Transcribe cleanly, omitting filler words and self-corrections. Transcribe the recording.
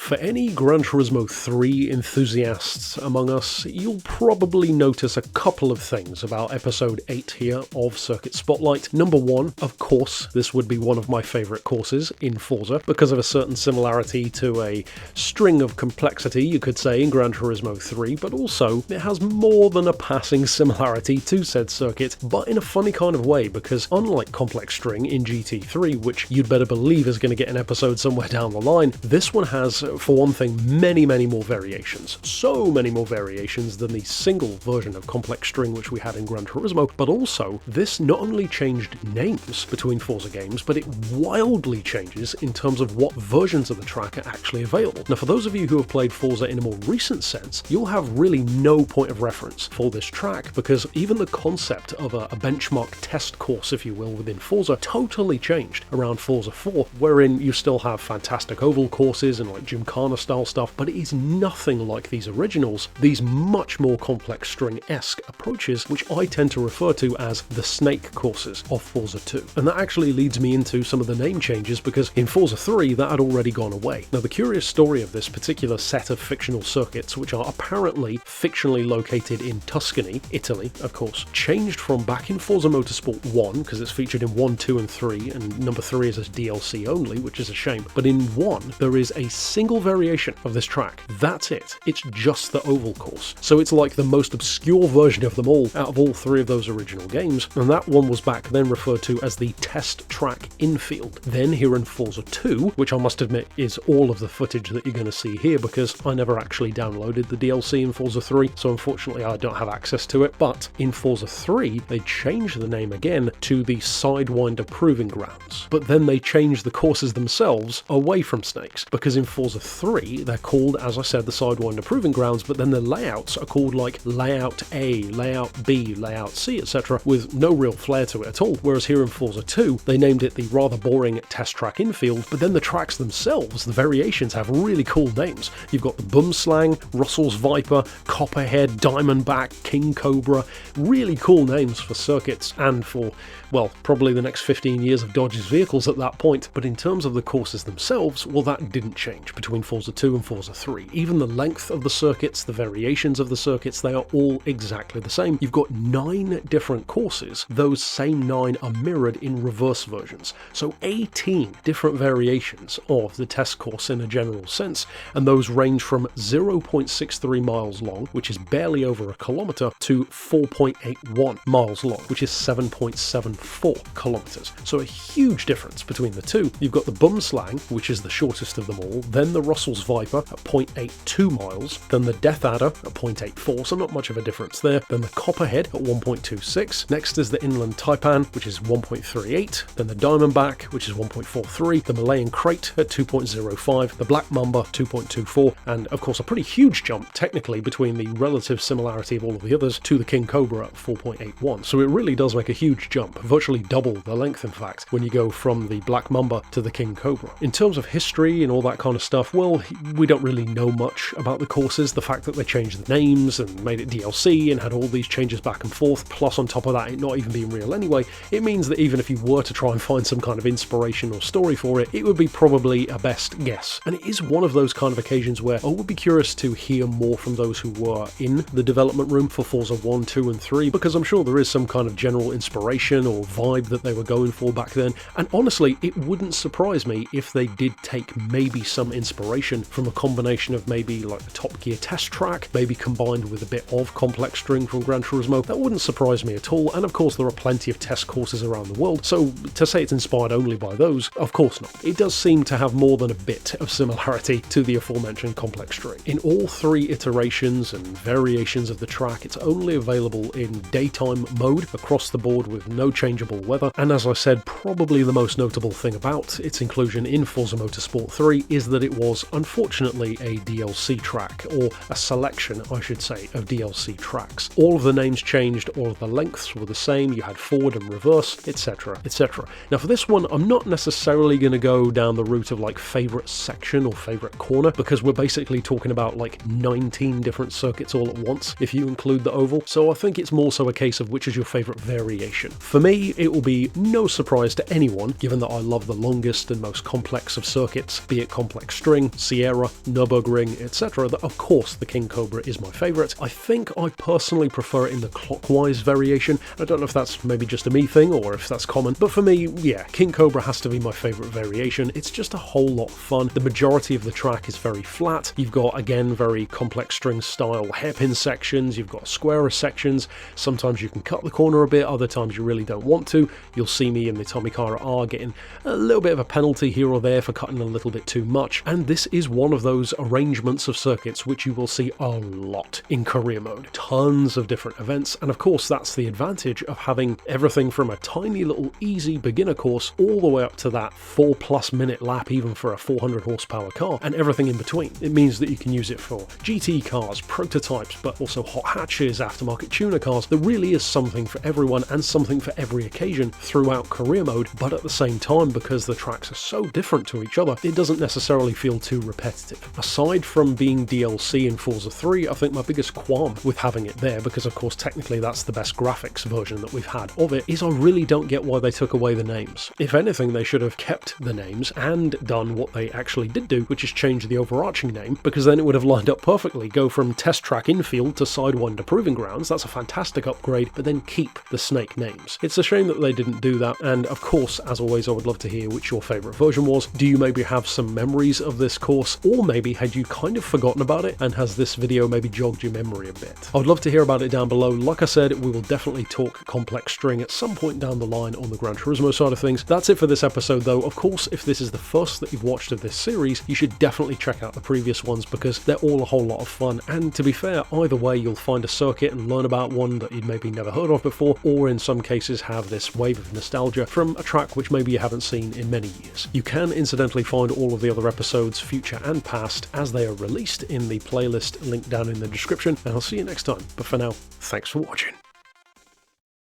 For any Gran Turismo 3 enthusiasts among us, you'll probably notice a couple of things about episode 8 here of Circuit Spotlight. Number one, of course, this would be one of my favourite courses in Forza, because of a certain similarity to a string of complexity, you could say, in Gran Turismo 3, but also it has more than a passing similarity to said circuit, but in a funny kind of way, because unlike Complex String in GT3, which you'd better believe is going to get an episode somewhere down the line, this one has, for one thing, many more variations. So many more variations than the single version of Complex String which we had in Gran Turismo, but also this not only changed names between Forza games, but it wildly changes in terms of what versions of the track are actually available. Now, for those of you who have played Forza in a more recent sense, you'll have really no point of reference for this track, because even the concept of a benchmark test course, if you will, within Forza totally changed around Forza 4, wherein you still have fantastic oval courses and like Gymkhana style stuff, but it is nothing like these originals, these much more complex string-esque approaches, which I tend to refer to as the snake courses of Forza 2. And that actually leads me into some of the name changes, because in Forza 3 that had already gone away. Now, the curious story of this particular set of fictional circuits, which are apparently fictionally located in Tuscany, Italy, of course, changed from back in Forza Motorsport 1, because it's featured in 1, 2 and 3, and number 3 is a DLC only, which is a shame, but in 1 there is a single variation of this track. That's it. It's just the oval course. So it's like the most obscure version of them all out of all 3 of those original games, and that one was back then referred to as the Test Track Infield. Then here in Forza 2, which I must admit is all of the footage that you're going to see here, because I never actually downloaded the DLC in Forza 3, so unfortunately I don't have access to it, but in Forza 3 they changed the name again to the Sidewinder Proving Grounds, but then they changed the courses themselves away from snakes, because in Forza 3 they're called, as I said, the Sidewinder Proving Grounds, but then the layouts are called like Layout A, Layout B, Layout C, etc., with no real flair to it at all, whereas here in Forza 2 they named it the rather boring Test Track Infield, but then the tracks themselves, the variations, have really cool names. You've got the Bumslang, Russell's Viper, Copperhead, Diamondback, King Cobra, really cool names for circuits and for, well, probably the next 15 years of Dodge's vehicles at that point. But in terms of the courses themselves, well, that didn't change between Forza 2 and Forza 3. Even the length of the circuits, the variations of the circuits, they are all exactly the same. You've got 9 different courses. Those same 9 are mirrored in reverse versions. So 18 different variations of the test course in a general sense, and those range from 0.63 miles long, which is barely over a kilometre, to 4.81 miles long, which is 7.74 kilometres. So a huge difference between the two. You've got the Bumslang, which is the shortest of them all, then the Russell's Viper at 0.82 miles, then the Death Adder at 0.84, so not much of a difference there, then the Copperhead at 1.26, next is the Inland Taipan, which is 1.38, then the Diamondback, which is 1.43, the Malayan Crate at 2.05, the Black Mamba 2.24, and of course a pretty huge jump technically between the relative similarity of all of the others to the King Cobra at 4.81. So it really does make a huge jump, virtually double the length in fact, when you go from the Black Mamba to the King Cobra. In terms of history and all that kind of stuff, well, we don't really know much about the courses. The fact that they changed the names and made it DLC and had all these changes back and forth, plus on top of that it not even being real anyway, it means that even if you were to try and find some kind of inspiration or story for it, it would be probably a best guess. And it is one of those kind of occasions where I would be curious to hear more from those who were in the development room for Forza 1, 2 and 3, because I'm sure there is some kind of general inspiration or vibe that they were going for back then. And honestly, it wouldn't surprise me if they did take maybe some inspiration from a combination of maybe like the Top Gear test track, maybe combined with a bit of Complex String from Gran Turismo. That wouldn't surprise me at all, and of course there are plenty of test courses around the world, so to say it's inspired only by those, of course not. It does seem to have more than a bit of similarity to the aforementioned Complex String. In all 3 iterations and variations of the track, it's only available in daytime mode across the board with no changeable weather, and as I said, probably the most notable thing about its inclusion in Forza Motorsport 3 is that it was unfortunately a DLC track, or a selection I should say of DLC tracks. All of the names changed, all of the lengths were the same, you had forward and reverse, etc, etc. Now for this one I'm not necessarily going to go down the route of like favourite section or favourite corner, because we're basically talking about like 19 different circuits all at once if you include the oval, so I think it's more so a case of which is your favourite variation. For me, me, it will be no surprise to anyone, given that I love the longest and most complex of circuits, be it Complex String, Sierra, Nürburgring, etc., that of course the King Cobra is my favourite. I think I personally prefer it in the clockwise variation. I don't know if that's maybe just a me thing or if that's common, but for me, yeah, King Cobra has to be my favourite variation. It's just a whole lot of fun. The majority of the track is very flat. You've got, again, very Complex String style hairpin sections, you've got squarer sections. Sometimes you can cut the corner a bit, other times you really don't want to. You'll see me in the Tomicara R getting a little bit of a penalty here or there for cutting a little bit too much, and this is one of those arrangements of circuits which you will see a lot in career mode. Tons of different events, and of course that's the advantage of having everything from a tiny little easy beginner course all the way up to that 4+ minute lap even for a 400 horsepower car, and everything in between. It means that you can use it for GT cars, prototypes, but also hot hatches, aftermarket tuner cars. There really is something for everyone and something for every occasion throughout career mode, but at the same time, because the tracks are so different to each other, it doesn't necessarily feel too repetitive. Aside from being DLC in Forza 3, I think my biggest qualm with having it there, because of course technically that's the best graphics version that we've had of it, is I really don't get why they took away the names. If anything, they should have kept the names and done what they actually did do, which is change the overarching name, because then it would have lined up perfectly. Go from Test Track Infield to Sidewinder Proving Grounds, that's a fantastic upgrade, but then keep the Snake names. It's a shame that they didn't do that, and of course, as always, I would love to hear which your favourite version was. Do you maybe have some memories of this course, or maybe had you kind of forgotten about it, and has this video maybe jogged your memory a bit? I would love to hear about it down below. Like I said, we will definitely talk Complex String at some point down the line on the Gran Turismo side of things. That's it for this episode though. Of course, if this is the first that you've watched of this series, you should definitely check out the previous ones because they're all a whole lot of fun, and to be fair, either way you'll find a circuit and learn about one that you'd maybe never heard of before, or in some cases have this wave of nostalgia from a track which maybe you haven't seen in many years. You can incidentally find all of the other episodes, future and past, as they are released in the playlist linked down in the description, and I'll see you next time. But for now, thanks for watching.